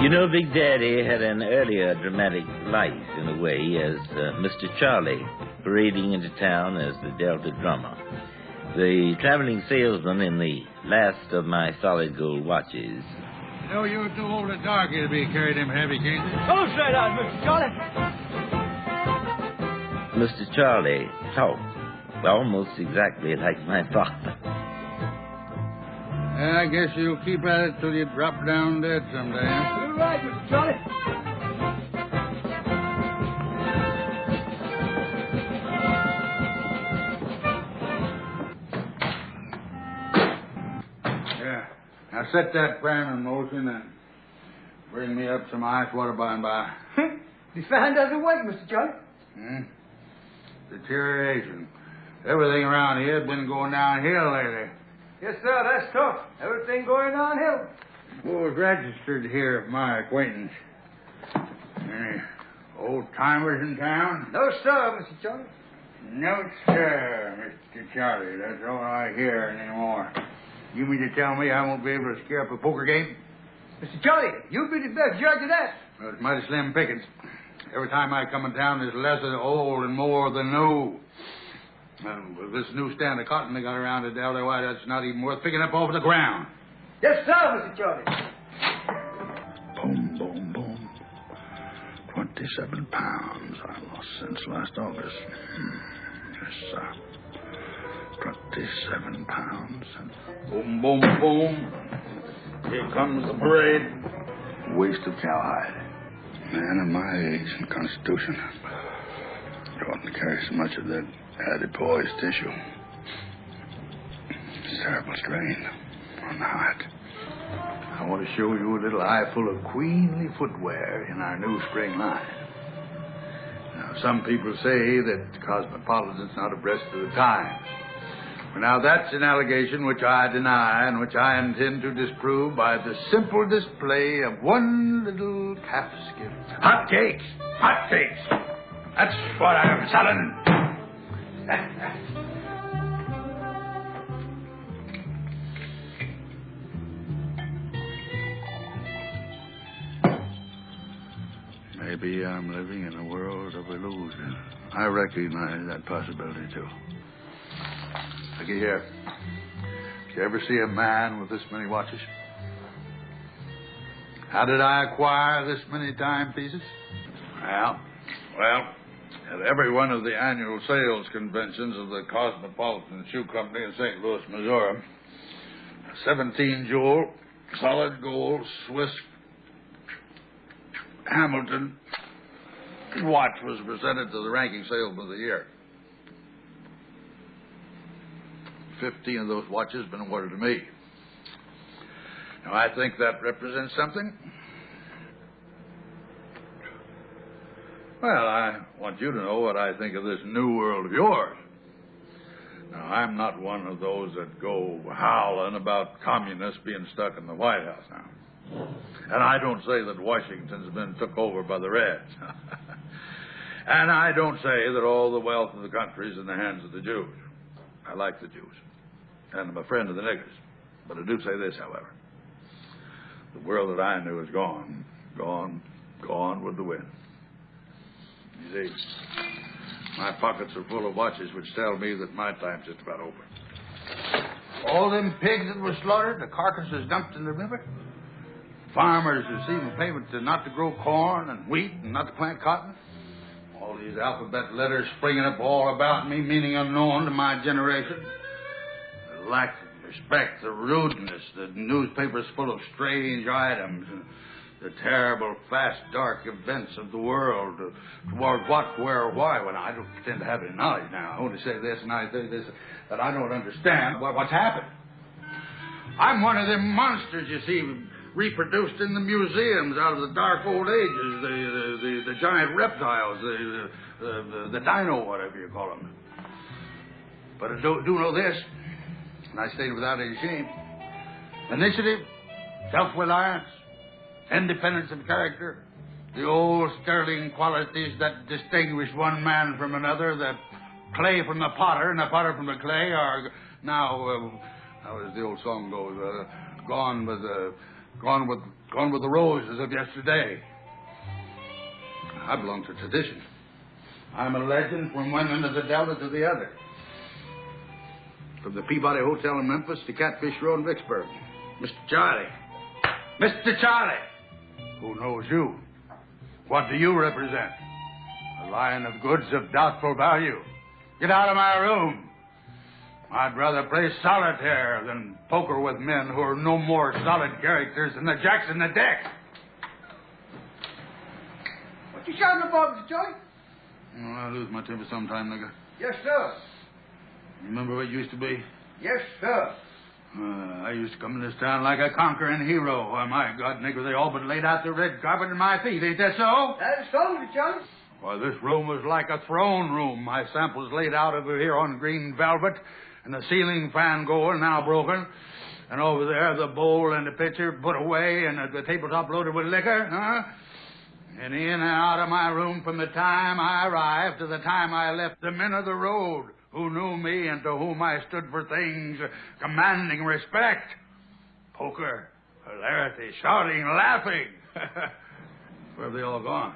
You know, Big Daddy had an earlier dramatic life, in a way, as Mr. Charlie, parading into town as the Delta drummer. The traveling salesman in the last of my solid gold watches. You know, you're too old a darky to be carrying them heavy cases. Oh, straight out, Mr. Charlie. Mr. Charlie talked almost exactly like my father. I guess you'll keep at it till you drop down dead someday. You're right, Mr. Charlie. Yeah. Now set that pan in motion and bring me up some ice water by and by. The fan doesn't wait, Mr. Charlie. Deterioration. Everything around here has been going downhill lately. Yes, sir, that's tough. Everything going downhill. Who's registered here of my acquaintance? Any old-timers in town? No, sir, Mr. Charlie. No, sir, Mr. Charlie. That's all I hear anymore. You mean to tell me I won't be able to scare up a poker game? Mr. Charlie, you'll be the best judge of that. Well, it's mighty slim pickings. Every time I come in town, there's less of the old and more of the new. And with this new stand of cotton they got around the Delta, why, that's not even worth picking up off the ground. Yes, sir, Mr. Charlie. Boom, boom, boom. 27 pounds I lost since last August. Yes, sir. 27 pounds. Boom, boom, boom. Here comes the parade. Waste of cowhide. Man of my age and constitution. You oughtn't to carry so much of that adipose tissue. It's a terrible strain on the heart. I want to show you a little eyeful of queenly footwear in our new spring line. Now, some people say that Cosmopolitan's not abreast of the times. Well, now, that's an allegation which I deny and which I intend to disprove by the simple display of one little calfskin. Hot cakes! Hot cakes! That's what I'm selling. Maybe I'm living in a world of illusion. I recognize that possibility, too. Looky here. Did you ever see a man with this many watches? How did I acquire this many timepieces? Well, at every one of the annual sales conventions of the Cosmopolitan Shoe Company in St. Louis, Missouri, a 17-jewel, solid gold, Swiss Hamilton watch was presented to the ranking salesman of the year. 15 of those watches have been awarded to me. Now, I think that represents something. Well, I want you to know what I think of this new world of yours. Now, I'm not one of those that go howling about communists being stuck in the White House now. And I don't say that Washington's been took over by the Reds. And I don't say that all the wealth of the country is in the hands of the Jews. I like the Jews. And I'm a friend of the niggers. But I do say this, however. The world that I knew is gone. Gone with the wind. You see, my pockets are full of watches which tell me that my time's just about over. All them pigs that were slaughtered, the carcasses dumped in the river. Farmers receiving payments not to grow corn and wheat and not to plant cotton. All these alphabet letters springing up all about me, meaning unknown to my generation. The lack of respect, the rudeness, the newspapers full of strange items, and the terrible, fast, dark events of the world. Toward what, where, why? Well, I don't pretend to have any knowledge now. I only say this and I say this, that I don't understand what's happened. I'm one of them monsters, you see, reproduced in the museums out of the dark old ages, the giant reptiles, the dino, whatever you call them. But I do know this, and I state it without any shame. Initiative, self-reliance, independence of character, the old sterling qualities that distinguish one man from another, the clay from the potter and the potter from the clay are now, how does the old song go, gone with the Gone with the roses of yesterday. I belong to tradition. I'm a legend from one end of the Delta to the other. From the Peabody Hotel in Memphis to Catfish Road in Vicksburg. Mr. Charlie. Mr. Charlie! Who knows you? What do you represent? A line of goods of doubtful value. Get out of my room. I'd rather play solitaire than poker with men who are no more solid characters than the jacks in the deck. What you shouting about, Mr. Charlie? Oh, I lose my temper sometime, nigga. Yes, sir. Remember what it used to be? Yes, sir. I used to come to this town like a conquering hero. Why, my God, nigga, they all but laid out the red carpet in my feet. Ain't that so? That is so, Mr. Charlie. Why, this room was like a throne room. My samples laid out over here on green velvet, and the ceiling fan going, now broken. And over there, the bowl and the pitcher put away, and the tabletop loaded with liquor, huh? And in and out of my room from the time I arrived to the time I left, the men of the road who knew me and to whom I stood for things commanding respect. Poker, hilarity, shouting, laughing. Where have they all gone?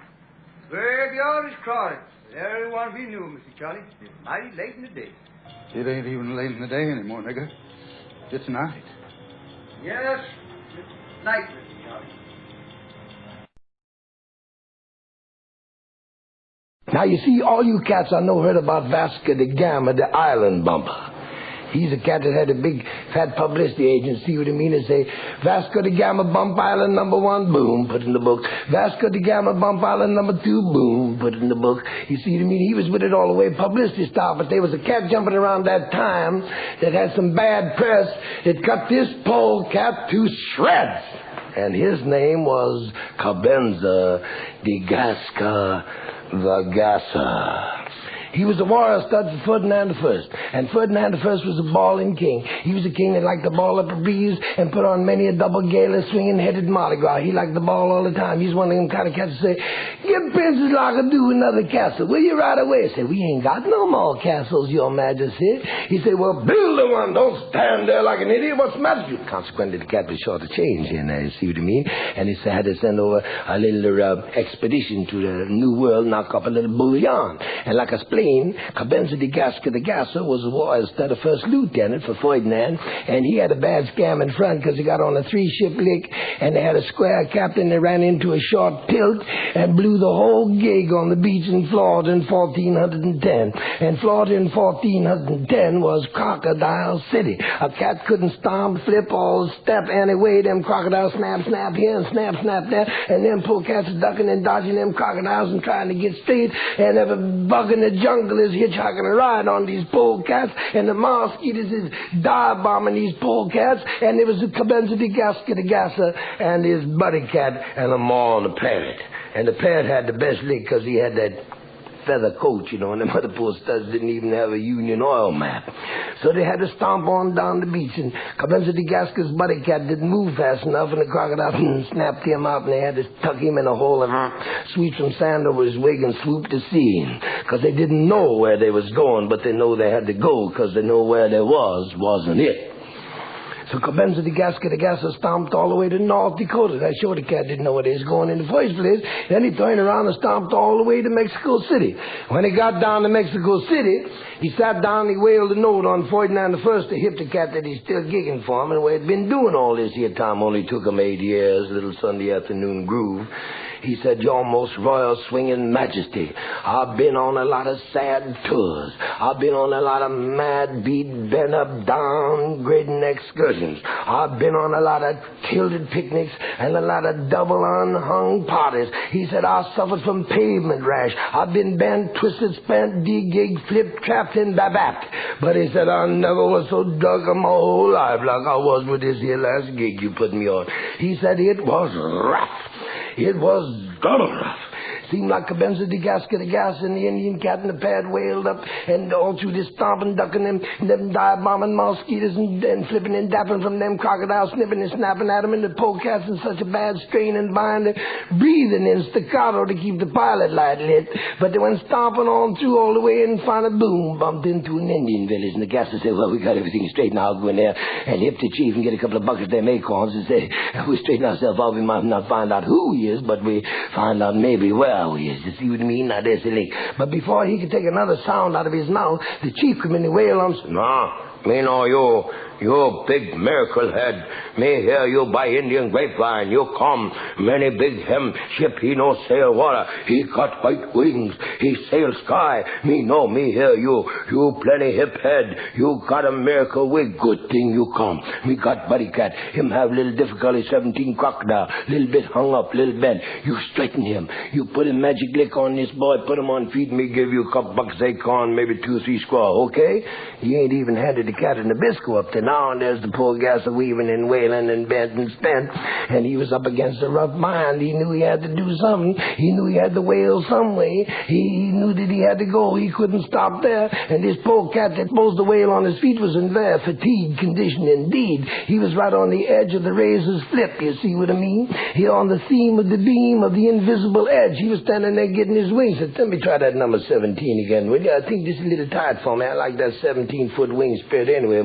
Graveyard is crowded. Every one of you knew, Mr. Charlie. It's mighty late in the day. It ain't even late in the day anymore, nigga. It's night. Yes, it's night, Mr. Charlie. Now, you see, all you cats I know heard about Vasco da Gama, the island bumper. He's a cat that had a big, fat publicity agency, what I mean to say, Vasco da Gama, Bump Island #1, boom, put in the book. Vasco da Gama, Bump Island #2, boom, put in the book. You see what I mean? He was with it all the way, publicity style, but there was a cat jumping around that time that had some bad press. It cut this polecat to shreds. And his name was Cabenza de Gasca the Gasser. He was a warrior stud for Ferdinand I. And Ferdinand I was a balling king. He was a king that liked to ball up a breeze and put on many a double gala swinging-headed Mardi Gras. He liked the ball all the time. He's one of them kind of cats that say, "Give Princess Lockadoo another castle. Will you right away?" I said, "We ain't got no more castles, Your Majesty." He said, "Well, build a one. Don't stand there like an idiot. What's the matter with you?" Consequently, the cat was short of change here now, you see what I mean? And he had to send over a little expedition to the New World, knock up a little bullion. And like I explained, Cabenza de Gasca the Gasser was a warrior stud, a first lieutenant for Ferdinand, and he had a bad scam in front because he got on a 3-ship lick, and they had a square captain that ran into a short tilt and blew the whole gig on the beach in Florida in 1410. And Florida in 1410 was Crocodile City. A cat couldn't stomp, flip, or step anyway. Them crocodiles snap, snap here and snap, snap there, and them poor cats are ducking and dodging them crocodiles and trying to get straight, and every bug in the jungle is hitchhiking a ride on these polecats, and the mosquitoes is dive-bombing these polecats, and there was a Cabenza de Gasca the Gasser and his buddy cat and a maw on the parrot. And the parrot had the best lick because he had that feather coat, you know, and them other poor studs didn't even have a Union Oil map. So they had to stomp on down the beach, and Cabenza de Gasca's buddy cat didn't move fast enough, and the crocodile snapped him up, and they had to tuck him in a hole and sweep some sand over his wig and swoop to see him, because they didn't know where they was going, but they know they had to go, because they know where they wasn't it. So Cabenza de Gasca the Gasser stomped all the way to North Dakota. That sure the cat didn't know where they was going in the first place. Then he turned around and stomped all the way to Mexico City. When he got down to Mexico City, he sat down and he wailed a note on Ferdinand I to hip the cat that he's still gigging for him and where he'd been doing all this here time. Only took him 8 years, little Sunday afternoon groove. He said, "Your most royal swinging majesty, I've been on a lot of sad tours. I've been on a lot of mad beat, bent up, downgrading excursions. I've been on a lot of tilted picnics and a lot of double unhung parties." He said, "I suffered from pavement rash. I've been bent, twisted, spent, de-gigged, flipped, trapped, and babapped." But he said, "I never was so drunk in my whole life like I was with this here last gig you put me on." He said, "It was rough. It was double rough." Seemed like Cabenza de Gasca de Gas and the Indian cat and the pad wailed up, and all through this stomping, ducking them dive-bombing mosquitoes and flipping and dapping from them crocodiles, snipping and snapping at them, and the polecats in such a bad strain and bind, breathing in staccato to keep the pilot light lit. But they went stomping on through all the way and finally, boom, bumped into an Indian village. And the Gasser said, well, we got everything straight now. I'll go in there and hip the chief and get a couple of buckets of them acorns and say, we straighten ourselves out. We might not find out who he is, but we find out maybe where he is. You see what I mean? Now, there's the lake. But before he could take another sound out of his mouth, the chief come in and wail on him. No, me know you big miracle head. Me hear you by Indian grapevine. You come, many big hem ship. He no sail water. He got white wings. He sail sky. Me know, me hear you. You plenty hip head. You got a miracle wig. Good thing you come. Me got buddy cat. Him have little difficulty, 17 crocodile. Little bit hung up, little bent. You straighten him. You put a magic lick on this boy. Put him on feet. Me give you a couple bucks acorn, maybe 2 or 3 squaw. Okay? He ain't even handed the cat and the biscuit up to now, and there's the poor Gasser weaving and wailing and bent and spent, and he was up against a rough mind. He knew he had to do something. He knew he had to wail some way. He knew that he had to go. He couldn't stop there, and this poor cat that supposed to wail on his feet was in very fatigued condition indeed. He was right on the edge of the razor's flip, you see what I mean? He on the seam of the beam of the invisible edge. He was standing there getting his wings. Said, let me try that number 17 again, will you? I think this is a little tight for me. I like that 17-foot wing spread anyway.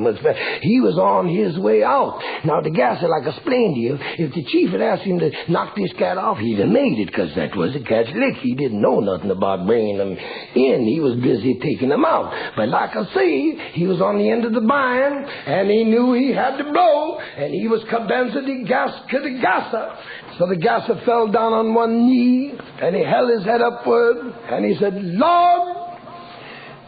He was on his way out. Now, the Gasser, like I explained to you, if the chief had asked him to knock this cat off, he'd have made it, because that was a cat's lick. He didn't know nothing about bringing them in. He was busy taking them out. But like I say, he was on the end of the bind, and he knew he had to blow, and he was Cabenza de Gasca de Gasser. So the Gasser fell down on one knee, and he held his head upward, and he said, Lord,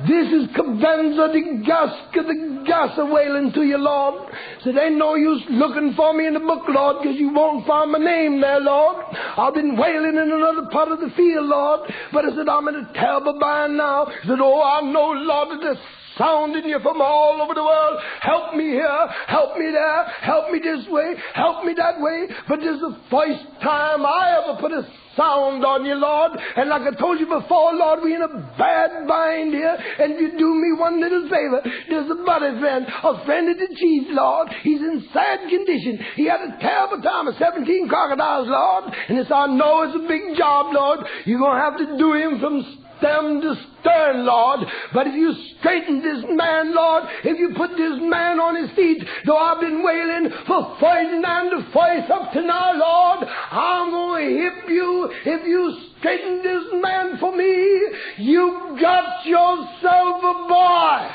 this is Cabenza de Gasca de Gasser wailing to you, Lord. Said, ain't no use looking for me in the book, Lord, because you won't find my name there, Lord. I've been wailing in another part of the field, Lord. But I said, I'm in a terrible bind now. He said, oh, I know, Lord, that there's sounding you from all over the world. Help me here, help me there, help me this way, help me that way. But this is the first time I ever put a sound on you, Lord. And like I told you before, Lord, we in a bad bind here. And you do me one little favor. There's a buddy friend, a friend of the chief, Lord. He's in sad condition. He had a terrible time of 17 crocodiles, Lord. And this I know is a big job, Lord. You're going to have to do him from stem to stern, Lord. But if you straighten this man, Lord, if you put this man on his feet, though I've been wailing for 49 to 40 up to now, Lord, I'm going to hip you. If you straighten this man for me, you got yourself a boy.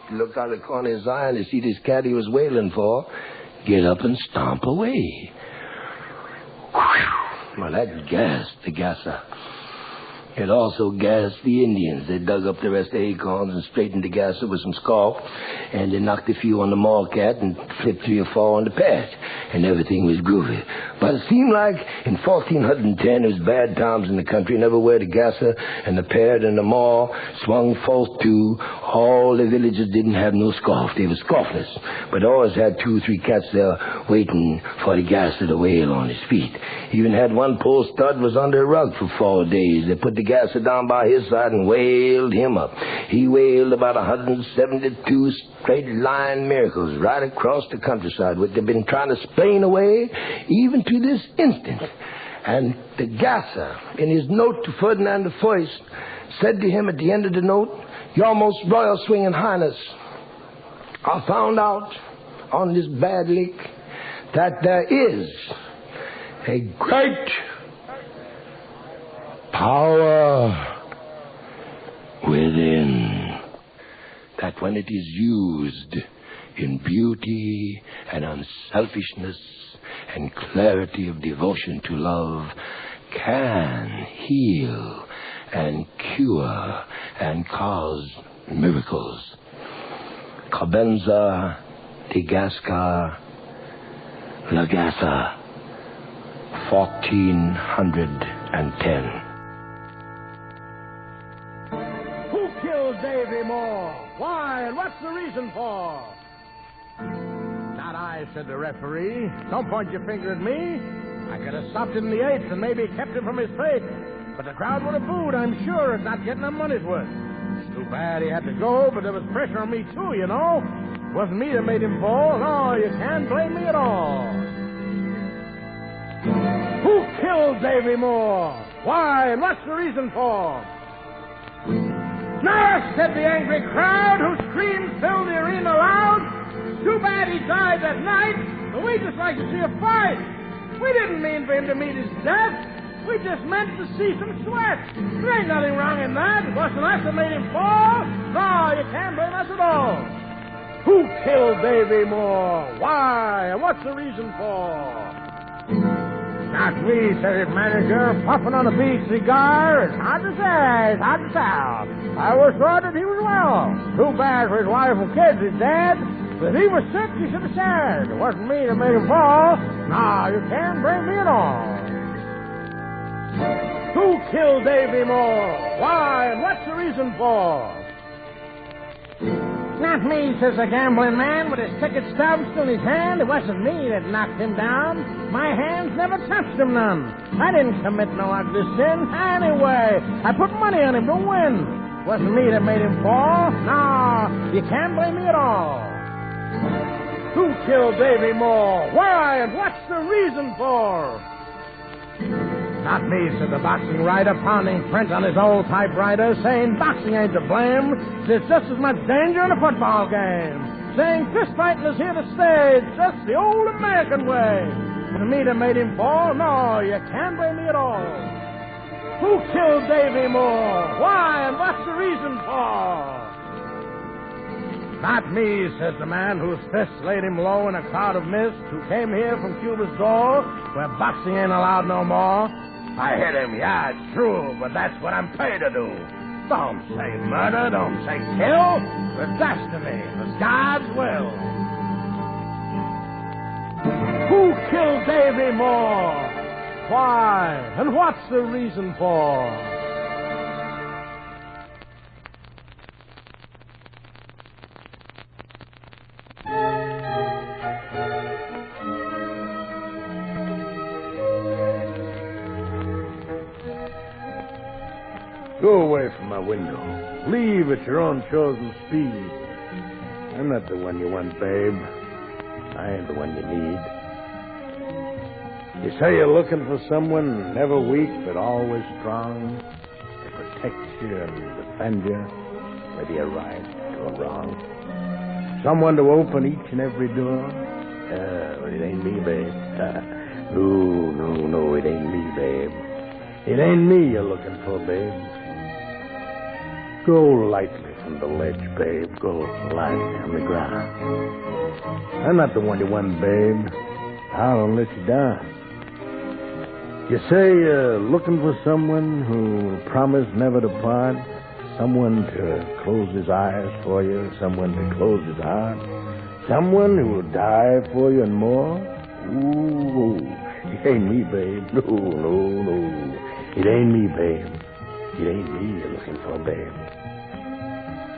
He looked out of the corner of his eye and to see this cat he was wailing for get up and stomp away. Well, that gassed the Gasser. It also gassed the Indians. They dug up the rest of the acorns and straightened the Gasser with some scarf, and they knocked a few on the mall cat and flipped 3 or 4 on the patch, and everything was groovy. But it seemed like in 1410 it was bad times in the country, and everywhere the Gasser and the pad and the mall swung false to, all the villagers didn't have no scarf. They were scarfless, but always had 2 or 3 cats there waiting for the Gasser to wail on his feet. Even had one poor stud was under a rug for 4 days. They put the Gasser down by his side and wailed him up. He wailed about 172 straight line miracles right across the countryside, which they've been trying to explain away even to this instant. And the Gasser, in his note to Ferdinand I, said to him at the end of the note, Your Most Royal Swinging Highness, I found out on this bad lick that there is a great power within, that when it is used in beauty and unselfishness and clarity of devotion to love, can heal and cure and cause miracles. Cabenza de Gasca la Gasser, 1410. Davey more? Why, and what's the reason for? Not I, said the referee. Don't point your finger at me. I could have stopped him in the eighth and maybe kept him from his fate. But the crowd would have booed, I'm sure, at not getting their money's worth. Too bad he had to go, but there was pressure on me, too, you know. It wasn't me that made him fall. No, you can't blame me at all. Who killed Davy Moore? Why, and what's the reason for? Nurse, said the angry crowd, whose screams filled the arena loud. Too bad he died that night, but we just like to see a fight. We didn't mean for him to meet his death. We just meant to see some sweat. There ain't nothing wrong in that. It wasn't us that made him fall. No, you can't blame us at all. Who killed Davy Moore? Why? And what's the reason for? Not me, said his manager, puffing on a big cigar. It's hard to say, it's hard to tell. I was thought that he was well. Too bad for his wife and kids, he's dead. But if he was sick, he should have said. It wasn't me that made him fall. No, you can't blame me at all. Who killed Davy Moore? Why, and what's the reason for? Not me, says the gambling man with his ticket stubs still in his hand. It wasn't me that knocked him down. My hands never touched him none. I didn't commit no ugly sin. Anyway, I put money on him to win. It wasn't me that made him fall. No, you can't blame me at all. Who killed Davy Moore? Why, and what's the reason for? Not me, said the boxing writer, pounding print on his old typewriter, saying boxing ain't to blame. There's just as much danger in a football game. Saying fist fighting is here to stay. It's just the old American way. For me that made him fall, no, you can't blame me at all. Who killed Davy Moore? Why, and what's the reason for? Not me, says the man whose fists laid him low in a cloud of mist, who came here from Cuba's door, where boxing ain't allowed no more. I hit him, yeah, it's true, but that's what I'm paid to do. Don't say murder, don't say kill. It's destiny, it's God's will. Who killed Davy Moore? Why, and what's the reason for? Go away from my window. Leave at your own chosen speed. I'm not the one you want, babe. I ain't the one you need. You say you're looking for someone never weak but always strong, to protect you and defend you, whether you're right or wrong. Someone to open each and every door. But it ain't me, babe. No, it ain't me, babe. It ain't me you're looking for, babe. Go lightly from the ledge, babe. Go lightly on the ground. I'm not the one you want, babe. I don't let you down. You say you're looking for someone who'll promise never to part, someone to close his eyes for you, someone to close his heart, someone who will die for you and more. Ooh, it ain't me, babe. No. It ain't me, babe. It ain't me you're looking for, babe.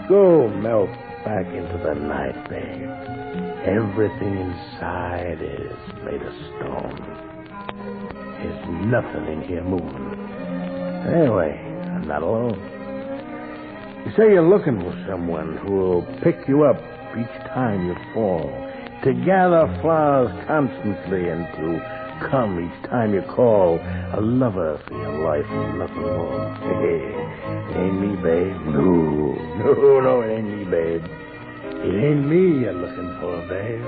Go melt back into the night, babe. Everything inside is made of stone. There's nothing in here moving. Anyway, I'm not alone. You say you're looking for someone who will pick you up each time you fall, to gather flowers constantly and to come each time you call, a lover for your life and nothing more. Hey, it ain't me, babe. No, it ain't me, babe. It ain't me you're looking for, babe.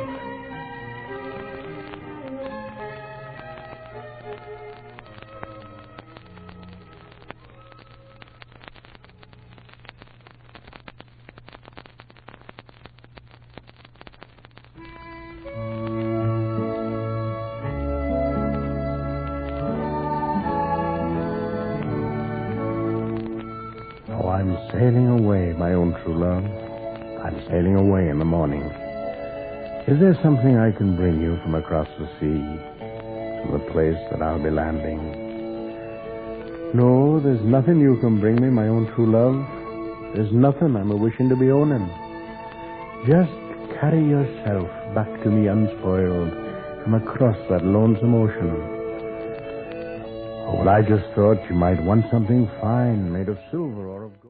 I'm sailing away, my own true love. I'm sailing away in the morning. Is there something I can bring you from across the sea to the place that I'll be landing? No, there's nothing you can bring me, my own true love. There's nothing I'm a-wishing to be owning. Just carry yourself back to me unspoiled from across that lonesome ocean. Well, I just thought you might want something fine, made of silver or of gold.